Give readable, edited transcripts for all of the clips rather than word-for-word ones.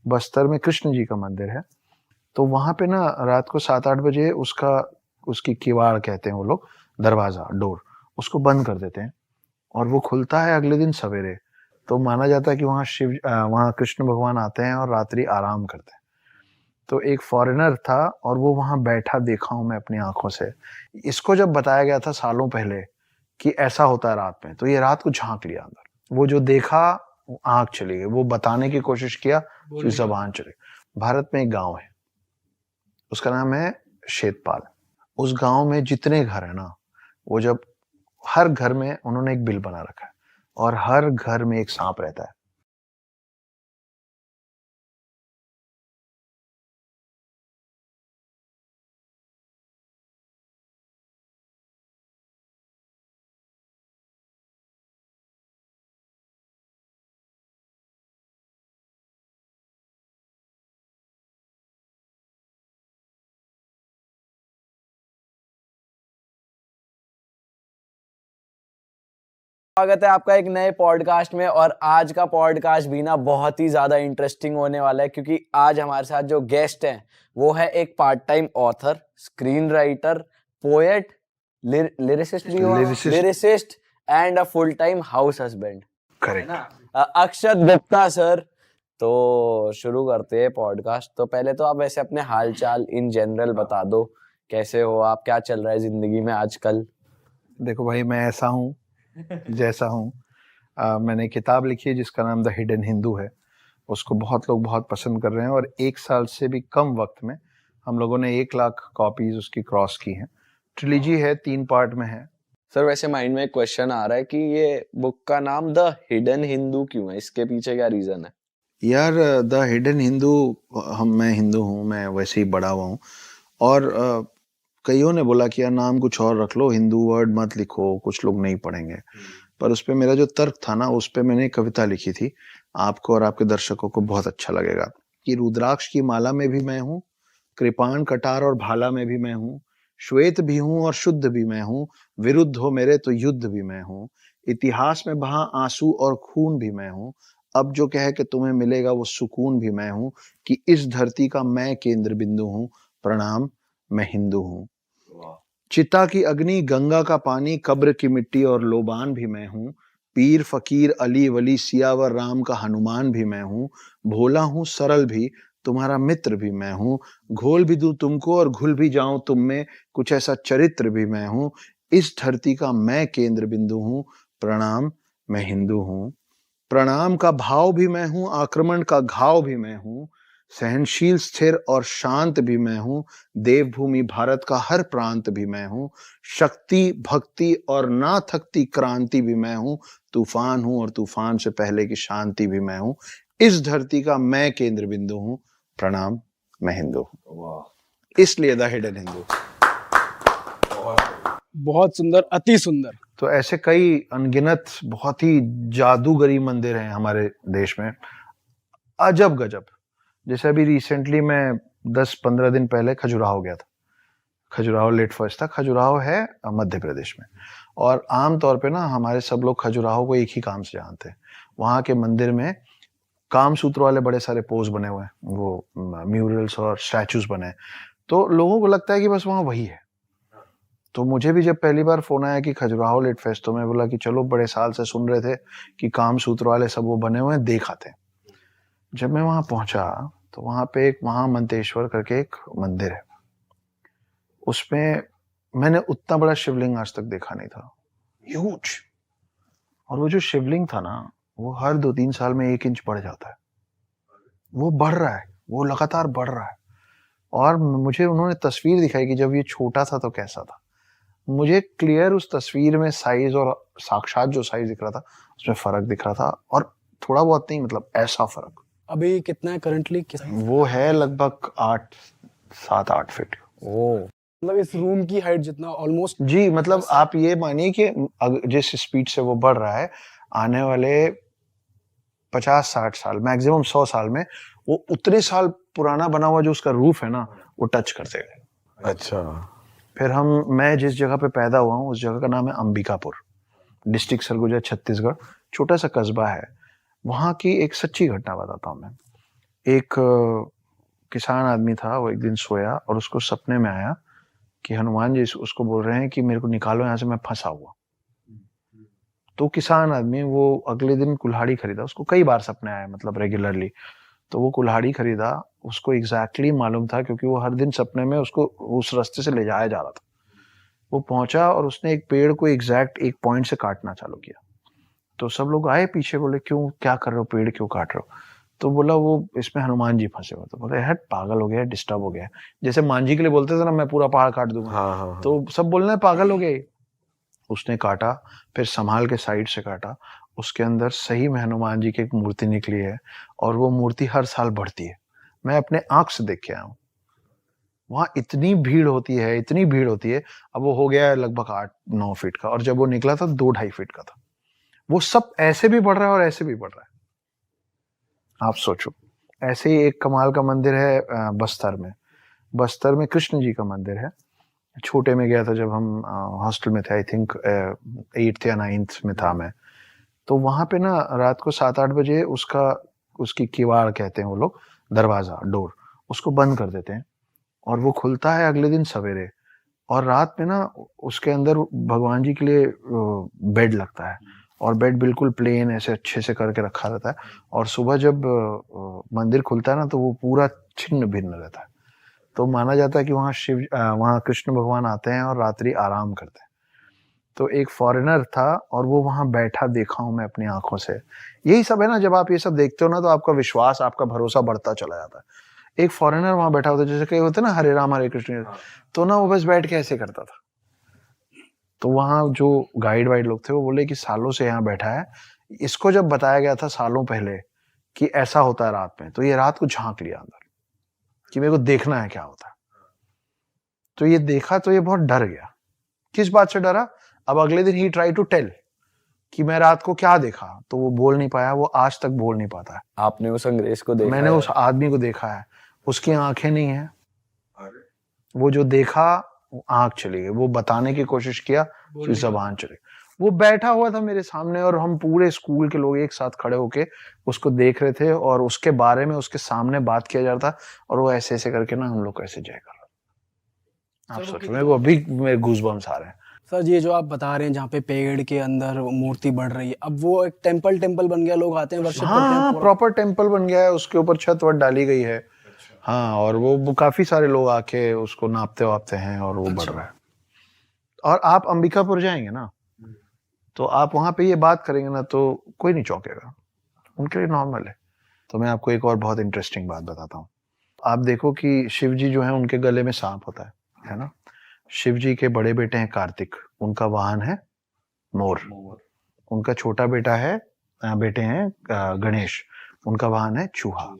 बस्तर में कृष्ण जी का मंदिर है। तो वहां पे ना रात को 7-8 बजे उसकी किवाड़ कहते हैं वो लोग, दरवाजा, डोर, उसको बंद कर देते हैं और वो खुलता है अगले दिन सवेरे। तो माना जाता है कि वहाँ कृष्ण भगवान आते हैं और रात्रि आराम करते हैं। तो एक फॉरेनर था और वो वहां बैठा, देखा हूं मैं अपनी आंखों से। इसको जब बताया गया था सालों पहले कि ऐसा होता है रात में, तो ये रात को झांक लिया अंदर। वो जो देखा, आंख चली गई। वो बताने की कोशिश किया, फिर जबान चली। भारत में एक गांव है, उसका नाम है शेतपाल। उस गांव में जितने घर है ना, वो जब हर घर में उन्होंने एक बिल बना रखा है और हर घर में एक सांप रहता है। स्वागत है आपका एक नए पॉडकास्ट में। और आज का पॉडकास्ट भी ना बहुत ही ज्यादा इंटरेस्टिंग होने वाला है, क्योंकि आज हमारे साथ जो गेस्ट हैं वो है एक part time author, screen writer, poet, lyricist and a full time house husband. Correct. Akshat Gupta sir. तो शुरू करते हैं पॉडकास्ट। तो पहले तो आप ऐसे अपने हालचाल इन जनरल बता दो, कैसे हो आप, क्या चल रहा है जिंदगी में आजकल। देखो भाई, मैं ऐसा हूँ जैसा हूँ। मैंने किताब लिखी है जिसका नाम द हिडन हिंदू है। उसको बहुत लोग बहुत पसंद कर रहे हैं और 1 साल से भी कम वक्त में हम लोगों ने 1 लाख कॉपीज उसकी क्रॉस की हैं। ट्रिलॉजी है, 3 पार्ट में है। सर वैसे माइंड में एक क्वेश्चन आ रहा है कि ये बुक का नाम द हिडन हिंदू क्यों है, इसके पीछे क्या रीजन है? यार, द हिडन हिंदू, मैं हिंदू हूँ, मैं वैसे ही बड़ा हुआ हूँ। और कईयों ने बोला कि यार नाम कुछ और रख लो, हिंदू वर्ड मत लिखो, कुछ लोग नहीं पढ़ेंगे। पर उस पे मेरा जो तर्क था ना, उस पे मैंने एक कविता लिखी थी, आपको और आपके दर्शकों को बहुत अच्छा लगेगा। कि रुद्राक्ष की माला में भी मैं हूँ, कृपाण कटार और भाला में भी मैं हूँ, श्वेत भी हूँ और शुद्ध भी मैं हूँ, विरुद्ध हो मेरे तो युद्ध भी मैं हूँ, इतिहास में बहा आंसू और खून भी मैं हूँ, अब जो कहे कि तुम्हें मिलेगा वो सुकून भी मैं हूँ, कि इस धरती का मैं केंद्र बिंदु हूँ, प्रणाम मैं हिंदू हूँ। चिता की अग्नि, गंगा का पानी, कब्र की मिट्टी और लोबान भी मैं हूँ, पीर फकीर अली वली सियावर राम का हनुमान भी मैं हूँ, भोला हूँ सरल भी, तुम्हारा मित्र भी मैं हूँ, घोल भी दूं तुमको और घुल भी जाऊं तुम में, कुछ ऐसा चरित्र भी मैं हूँ, इस धरती का मैं केंद्र बिंदु हूँ, प्रणाम मैं हिंदू हूँ। प्रणाम का भाव भी मैं हूँ, आक्रमण का घाव भी मैं हूँ, सहनशील स्थिर और शांत भी मैं हूँ, देवभूमि भारत का हर प्रांत भी मैं हूँ, शक्ति भक्ति और ना थकती क्रांति भी मैं हूँ, तूफान हूँ और तूफान से पहले की शांति भी मैं हूँ, इस धरती का मैं केंद्र बिंदु हूँ, प्रणाम मैं हिंदू हूँ। इसलिए द हिडन हिंदू। बहुत सुंदर, अति सुंदर। तो ऐसे कई अनगिनत बहुत ही जादूगरी मंदिर हैं हमारे देश में, अजब गजब। जैसे अभी रिसेंटली मैं 10-15 दिन पहले खजुराहो गया था। खजुराहो लेट फर्स्ट था। खजुराहो है मध्य प्रदेश में, और आमतौर पे ना हमारे सब लोग खजुराहो को एक ही काम से जानते हैं। वहाँ के मंदिर में काम सूत्र वाले बड़े सारे पोज बने हुए हैं, वो म्यूरल्स और स्टैचूज बने हैं, तो लोगों को लगता है कि बस वहाँ वही है। तो मुझे भी जब पहली बार फोन आया कि खजुराहो लेट फेस्ट, तो मैं बोला कि चलो, बड़े साल से सुन रहे थे कि काम सूत्र वाले सब वो बने हुए हैं, देख आते हैं। जब मैं वहां पहुंचा तो वहां पे एक महामंतेश्वर करके एक मंदिर है, उसमें मैंने उतना बड़ा शिवलिंग आज तक देखा नहीं था, ह्यूज। और वो जो शिवलिंग था ना, वो हर 2-3 साल में 1 इंच बढ़ जाता है, वो बढ़ रहा है, वो लगातार बढ़ रहा है। और मुझे उन्होंने तस्वीर दिखाई कि जब ये छोटा था तो कैसा था। मुझे क्लियर उस तस्वीर में साइज और साक्षात जो साइज दिख रहा था उसमें फर्क दिख रहा था, और थोड़ा बहुत नहीं, मतलब ऐसा फर्क। अभी कितना है करंटली? वो है लगभग 7-8 फीट। मतलब इस रूम की हाइट जितना ऑलमोस्ट। जी, मतलब आप ये मानिए कि जिस स्पीड से वो बढ़ रहा है, आने वाले 50-60 साल, मैक्सिमम 100 साल में वो उतने साल पुराना बना हुआ जो उसका रूफ है ना, वो टच कर देगा। अच्छा। फिर मैं जिस जगह पे पैदा हुआ हूँ उस जगह का नाम है अंबिकापुर, डिस्ट्रिक्ट सरगुजा, छत्तीसगढ़। छोटा सा कस्बा है। वहां की एक सच्ची घटना बताता हूँ मैं। एक किसान आदमी था, वो एक दिन सोया और उसको सपने में आया कि हनुमान जी उसको बोल रहे हैं कि मेरे को निकालो यहाँ से, मैं फंसा हुआ। तो किसान आदमी वो अगले दिन कुल्हाड़ी खरीदा, उसको कई बार सपने आए मतलब रेगुलरली। तो वो कुल्हाड़ी खरीदा, उसको एग्जैक्टली मालूम था क्योंकि वो हर दिन सपने में उसको उस रास्ते से ले जाया जा रहा था। वो पहुंचा और उसने एक पेड़ को एग्जैक्ट एक पॉइंट से काटना चालू किया। तो सब लोग आए पीछे, बोले क्यों, क्या कर रहे हो, पेड़ क्यों काट रहे हो? तो बोला वो इसमें हनुमान जी फंसे हुए। तो बोले हट, पागल हो गया, डिस्टर्ब हो गया। जैसे मांझी के लिए बोलते थे ना, मैं पूरा पहाड़ काट दूंगा। हाँ हाँ हाँ। तो सब बोलने पागल हो गए। उसने काटा, फिर संभाल के साइड से काटा। उसके अंदर सही में हनुमान जी की एक मूर्ति निकली है और वो मूर्ति हर साल बढ़ती है। मैं अपने आंख से देख के आया हूँ। वहां इतनी भीड़ होती है, इतनी भीड़ होती है। अब वो हो गया है लगभग 8-9 फीट का, और जब वो निकला था 2-2.5 फीट का था। वो सब ऐसे भी बढ़ रहा है और ऐसे भी बढ़ रहा है। आप सोचो। ऐसे ही एक कमाल का मंदिर है बस्तर में। बस्तर में कृष्ण जी का मंदिर है। छोटे में गया था जब हम हॉस्टल में थे, आई थिंक 8th या 9th में था मैं। तो वहां पे ना रात को 7-8 बजे उसकी किवाड़ कहते हैं वो लोग, दरवाजा, डोर, उसको बंद कर देते हैं और वो खुलता है अगले दिन सवेरे। और रात में ना उसके अंदर भगवान जी के लिए बेड लगता है, और बेड बिल्कुल प्लेन ऐसे अच्छे से करके रखा रहता है। और सुबह जब मंदिर खुलता है ना तो वो पूरा छिन्न भिन्न रहता है। तो माना जाता है कि वहाँ कृष्ण भगवान आते हैं और रात्रि आराम करते हैं। तो एक फॉरेनर था और वो वहां बैठा, देखा हूं मैं अपनी आंखों से। यही सब है ना, जब आप ये सब देखते हो ना तो आपका विश्वास, आपका भरोसा बढ़ता चला जाता है। एक फॉरेनर वहां बैठा होता है, जैसे कई होते हैं ना हरे राम हरे कृष्ण, तो ना वो बस बैठ के ऐसे करता था। तो वहां जो गाइड वाइड लोग थे वो बोले कि सालों से यहाँ बैठा है। इसको जब बताया गया था सालों पहले कि ऐसा होता है रात में, तो ये रात को झांक लिया अंदर कि मेरे को देखना है क्या होता है। तो ये देखा तो ये बहुत डर गया। किस बात से डरा? अब अगले दिन ही ट्राई टू टेल कि मैं रात को क्या देखा, तो वो बोल नहीं पाया। वो आज तक बोल नहीं पाता है। आपने उस अंग्रेज को देखा मैंने है? उस आदमी को देखा है, उसकी आंखें नहीं है। वो जो देखा वो आंख चली गई। वो बताने की कोशिश किया कि जबान चली। वो बैठा हुआ था मेरे सामने और हम पूरे स्कूल के लोग एक साथ खड़े होके उसको देख रहे थे और उसके बारे में उसके सामने बात किया जा रहा था। और वो ऐसे ऐसे करके ना हम लोग को ऐसे जय कर रहा। आप सोचो, मेरे को अभी मेरे गूज़बम्स आ रहे हैं। सर ये जो आप बता रहे हैं जहाँ पे पेड़ के अंदर मूर्ति बढ़ रही है, अब वो एक टेम्पल बन गया, लोग आते हैं वर्शिप करते हैं हाँ, पूरा? प्रॉपर टेम्पल बन गया है, उसके ऊपर छत वत डाली गई है। हाँ, और वो काफी सारे लोग आके उसको नापते वापते हैं और वो बढ़ रहा है। और आप अंबिकापुर जाएंगे ना, तो आप वहां पे ये बात करेंगे ना तो कोई नहीं चौंकेगा, उनके लिए नॉर्मल है। तो मैं आपको एक और बहुत इंटरेस्टिंग बात बताता हूँ। आप देखो कि शिव जी जो है उनके गले में सांप होता है ना। शिव जी के बड़े बेटे हैं कार्तिक, उनका वाहन है मोर। उनका छोटा बेटा है बेटे हैं गणेश, उनका वाहन है चूहा।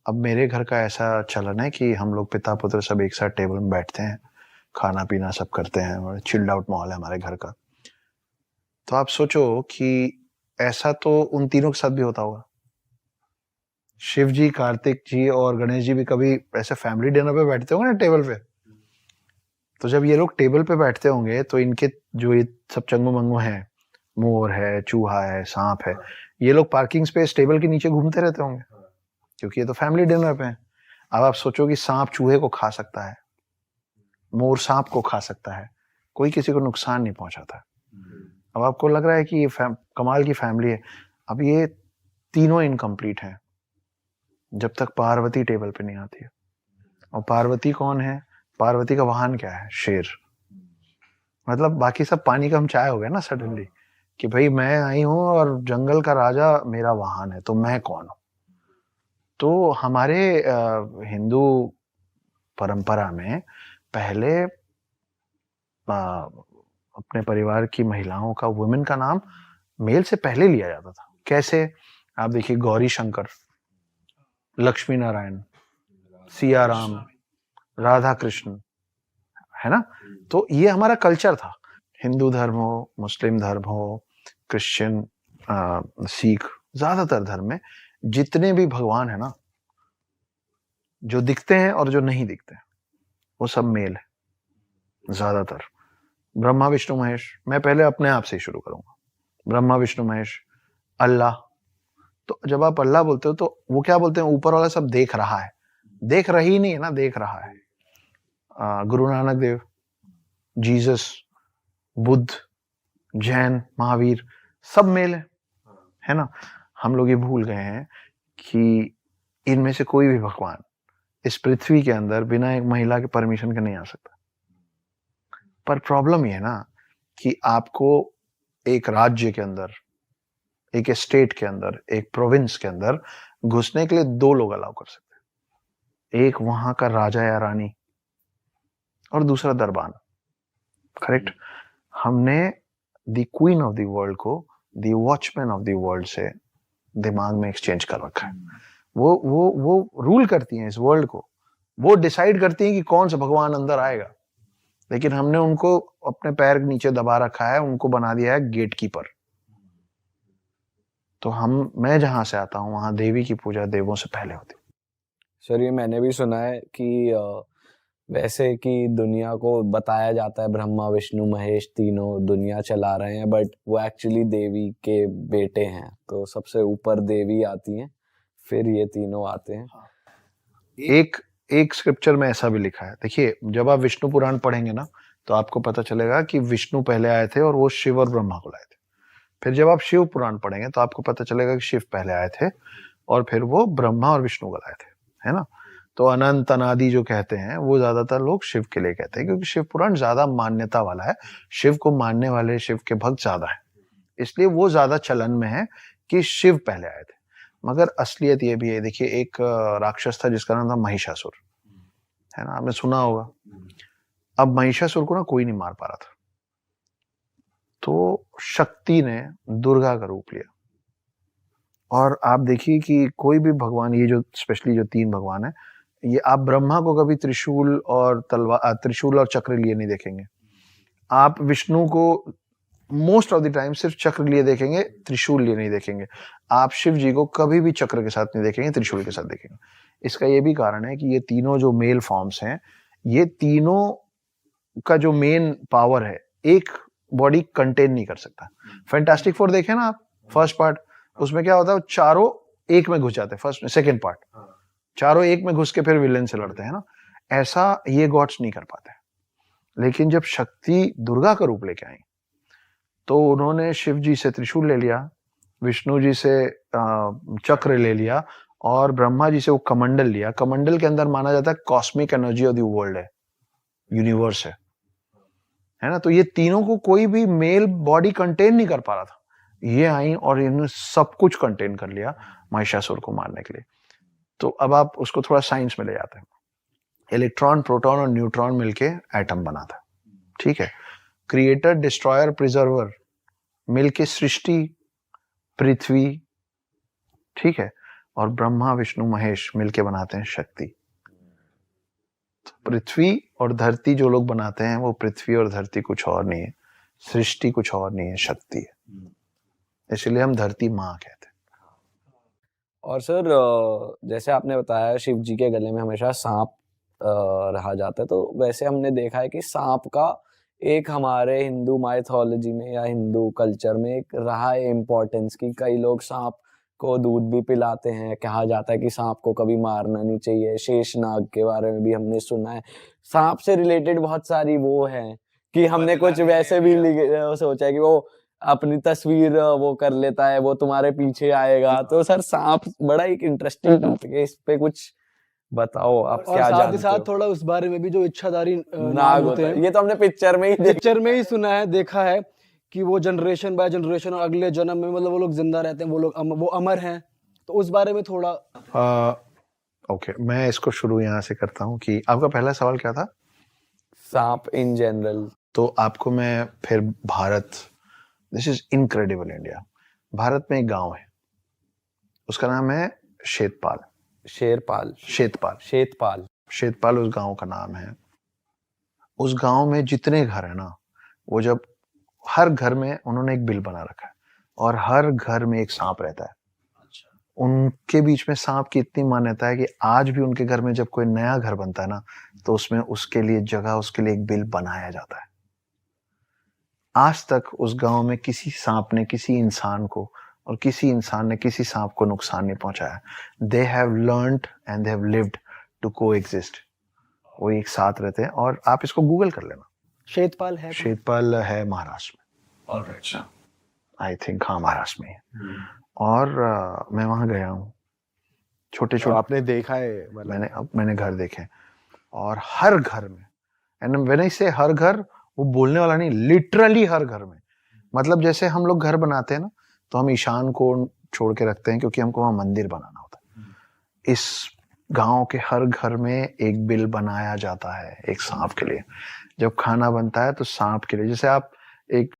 अब मेरे घर का ऐसा चलन है कि हम लोग पिता पुत्र सब एक साथ टेबल में बैठते हैं, खाना पीना सब करते हैं, चिल्ड आउट माहौल है हमारे घर का। तो आप सोचो कि ऐसा तो उन तीनों के साथ भी होता होगा। शिव जी, कार्तिक जी और गणेश जी भी कभी ऐसे फैमिली डिनर पे बैठते होंगे ना टेबल पे। तो जब ये लोग टेबल पे बैठते होंगे तो इनके जो ये सब चंगू मंगू हैं, मोर है, चूहा है, सांप है, ये लोग पार्किंग स्पेस टेबल के नीचे घूमते रहते होंगे क्योंकि ये तो फैमिली डिनर पे है। अब आप सोचो कि सांप चूहे को खा सकता है, मोर सांप को खा सकता है, कोई किसी को नुकसान नहीं पहुंचाता है। अब आपको लग रहा है कि ये कमाल की फैमिली है। अब ये तीनों इनकम्प्लीट हैं जब तक पार्वती टेबल पे नहीं आती है। और पार्वती कौन है? पार्वती का वाहन क्या है? शेर। मतलब बाकी सब पानी का हम चाय हो गए ना सडनली कि भाई मैं आई हूं और जंगल का राजा मेरा वाहन है, तो मैं कौन हूं? तो हमारे हिंदू परंपरा में पहले अपने परिवार की महिलाओं का, वुमेन का नाम मेल से पहले लिया जाता था। कैसे? आप देखिए, गौरी शंकर, लक्ष्मी नारायण, सिया राम, राधा कृष्ण, है ना। तो ये हमारा कल्चर था। हिंदू धर्म हो, मुस्लिम धर्म हो, क्रिश्चियन, सिख, ज्यादातर धर्म में जितने भी भगवान है ना, जो दिखते हैं और जो नहीं दिखते हैं, वो सब मेल है ज्यादातर। ब्रह्मा विष्णु महेश, मैं पहले अपने आप से ही शुरू करूंगा। ब्रह्मा विष्णु महेश, अल्लाह, तो जब आप अल्लाह बोलते हो तो वो क्या बोलते हैं, ऊपर वाला सब देख रहा है, देख रही नहीं है ना, देख रहा है। गुरु नानक देव, जीसस, बुद्ध, जैन, महावीर, सब मेल है ना। हम लोग ये भूल गए हैं कि इनमें से कोई भी भगवान इस पृथ्वी के अंदर बिना एक महिला के परमिशन के नहीं आ सकता। पर प्रॉब्लम ये है ना कि आपको एक राज्य के अंदर, एक स्टेट के अंदर, एक प्रोविंस के अंदर घुसने के लिए 2 लोग अलाउ कर सकते हैं, एक वहां का राजा या रानी और दूसरा दरबान। करेक्ट। हमने the queen of the world को the watchman of the world से दिमाग में एक्सचेंज कर रखा है। वो रूल करती हैं इस वर्ल्ड को, वो डिसाइड करती हैं कि कौन सा भगवान अंदर आएगा, लेकिन हमने उनको अपने पैर के नीचे दबा रखा है, उनको बना दिया है गेटकीपर। तो मैं जहां से आता हूं वहां देवी की पूजा देवों से पहले होती। सर ये मैंने भी सुना है कि वैसे कि दुनिया को बताया जाता है ब्रह्मा विष्णु महेश तीनों दुनिया चला रहे हैं, बट वो एक्चुअली देवी के बेटे हैं। तो सबसे ऊपर देवी आती हैं, फिर ये तीनों आते हैं। एक स्क्रिप्चर में ऐसा भी लिखा है, देखिए जब आप विष्णु पुराण पढ़ेंगे ना तो आपको पता चलेगा कि विष्णु पहले आए थे और वो शिव और ब्रह्मा को लाए थे। फिर जब आप शिव पुराण पढ़ेंगे तो आपको पता चलेगा कि शिव पहले आए थे और फिर वो ब्रह्मा और विष्णु को लाए थे, है ना। तो अनंत अनादि जो कहते हैं वो ज्यादातर लोग शिव के लिए कहते हैं, क्योंकि शिव पुराण ज्यादा मान्यता वाला है, शिव को मानने वाले, शिव के भक्त ज्यादा है, इसलिए वो ज्यादा चलन में है कि शिव पहले आए थे। मगर असलियत ये भी है, देखिए एक राक्षस था जिसका नाम था महिषासुर, है ना, आपने सुना होगा। अब महिषासुर को ना कोई नहीं मार पा रहा था, तो शक्ति ने दुर्गा का रूप लिया। और आप देखिए कि कोई भी भगवान, ये जो स्पेशली जो 3 भगवान है, ये आप ब्रह्मा को कभी त्रिशूल और त्रिशूल और चक्र लिए नहीं देखेंगे। आप विष्णु को मोस्ट ऑफ द टाइम सिर्फ चक्र लिए देखेंगे, त्रिशूल लिए नहीं देखेंगे। आप शिव जी को कभी भी चक्र के साथ नहीं देखेंगे, त्रिशूल के साथ देखेंगे। इसका ये भी कारण है कि ये तीनों जो मेल फॉर्म्स हैं, ये तीनों का जो मेन पावर है, एक बॉडी कंटेन नहीं कर सकता। फैंटास्टिक फोर देखें ना आप, फर्स्ट पार्ट, उसमें क्या होता है, चारों एक में घुस जाते हैं, फर्स्ट सेकंड पार्ट, चारों एक में घुस के फिर विलेन से लड़ते हैं ना। ऐसा ये गॉड्स नहीं कर पाते। लेकिन जब शक्ति दुर्गा का रूप लेके आई तो उन्होंने शिव जी से त्रिशूल ले लिया, विष्णु जी से चक्र ले लिया और ब्रह्मा जी से वो कमंडल लिया। कमंडल के अंदर माना जाता है cosmic energy of the world है, यूनिवर्स है ना। तो ये तीनों को कोई भी मेल बॉडी कंटेन नहीं कर पा रहा था, ये आई और इन्होंने सब कुछ कंटेन कर लिया महिषासुर को मारने के लिए। तो अब आप उसको थोड़ा साइंस में ले जाते हैं, इलेक्ट्रॉन, प्रोटॉन और न्यूट्रॉन मिलके एटम बनाता है, ठीक है। क्रिएटर, डिस्ट्रॉयर, प्रिजर्वर मिलके सृष्टि, पृथ्वी, ठीक है। और ब्रह्मा विष्णु महेश मिलके बनाते हैं शक्ति। तो पृथ्वी और धरती जो लोग बनाते हैं, वो पृथ्वी और धरती कुछ और नहीं है, सृष्टि कुछ और नहीं है, शक्ति है। इसलिए हम धरती माँ कहते हैं। और सर जैसे आपने बताया शिव जी के गले में हमेशा सांप रहा जाता है, तो वैसे हमने देखा है कि सांप का एक हमारे हिंदू माइथोलॉजी में या हिंदू कल्चर में एक रहा है इम्पोर्टेंस की कई लोग सांप को दूध भी पिलाते हैं। कहा जाता है कि सांप को कभी मारना नहीं चाहिए। शेषनाग के बारे में भी हमने सुना है। सांप से रिलेटेड बहुत सारी वो है कि हमने कुछ वैसे भी सोचा है कि वो अपनी तस्वीर वो कर लेता है, वो तुम्हारे पीछे आएगा। तो सर सांप बड़ा एक इंटरेस्टिंग टॉपिक है, इस पे कुछ बताओ आप क्या जानते हो। साथ ही साथ थोड़ा उस बारे में भी जो इच्छाधारी नाग होते हैं, ये तो हमने पिक्चर में ही सुना है, देखा है कि वो जनरेशन बाय जनरेशन और अगले जन्म में मतलब वो लोग जिंदा रहते हैं, वो अमर हैं। तो उस बारे में थोड़ा ओके, मैं इसको शुरू यहाँ से करता हूँ कि आपका पहला सवाल क्या था? सांप इन जनरल। तो आपको मैं फिर Bharat, this is incredible India. Bharat में एक गांव है, उसका नाम है शेतपाल। शेतपाल उस गांव का नाम है। उस गांव में जितने घर है ना, वो जब हर घर में उन्होंने एक बिल बना रखा है और हर घर में एक सांप रहता है। उनके बीच में सांप की इतनी मान्यता है कि आज भी उनके घर में जब कोई नया घर बनता है ना, तो उसमें उसके लिए जगह, उसके लिए एक बिल बनाया जाता है। आज तक उस गांव में किसी सांप ने किसी इंसान को और किसी इंसान ने किसी सांप को नुकसान नहीं पहुंचाया। They have learned and they have lived to coexist. वो एक साथ रहते हैं, और आप इसको गूगल कर लेना। शेतपाल है शेतपाल है महाराष्ट्र में, ऑलराइट। आई थिंक, हाँ महाराष्ट्र में है। और मैं वहां गया हूँ, छोटे तो छोटे आपने देखा है मतलब? मैंने घर देखे, और हर घर में, एंड व्हेन आई से हर घर, वो बोलने वाला नहीं, लिटरली हर घर में। मतलब जैसे हम लोग घर बनाते हैं ना, तो हम ईशान को छोड़ के रखते हैं क्योंकि हमको वहां मंदिर बनाना होता है। इस गांव के हर घर में एक बिल बनाया जाता है एक सांप के लिए। जब खाना बनता है तो सांप के लिए, जैसे आप एक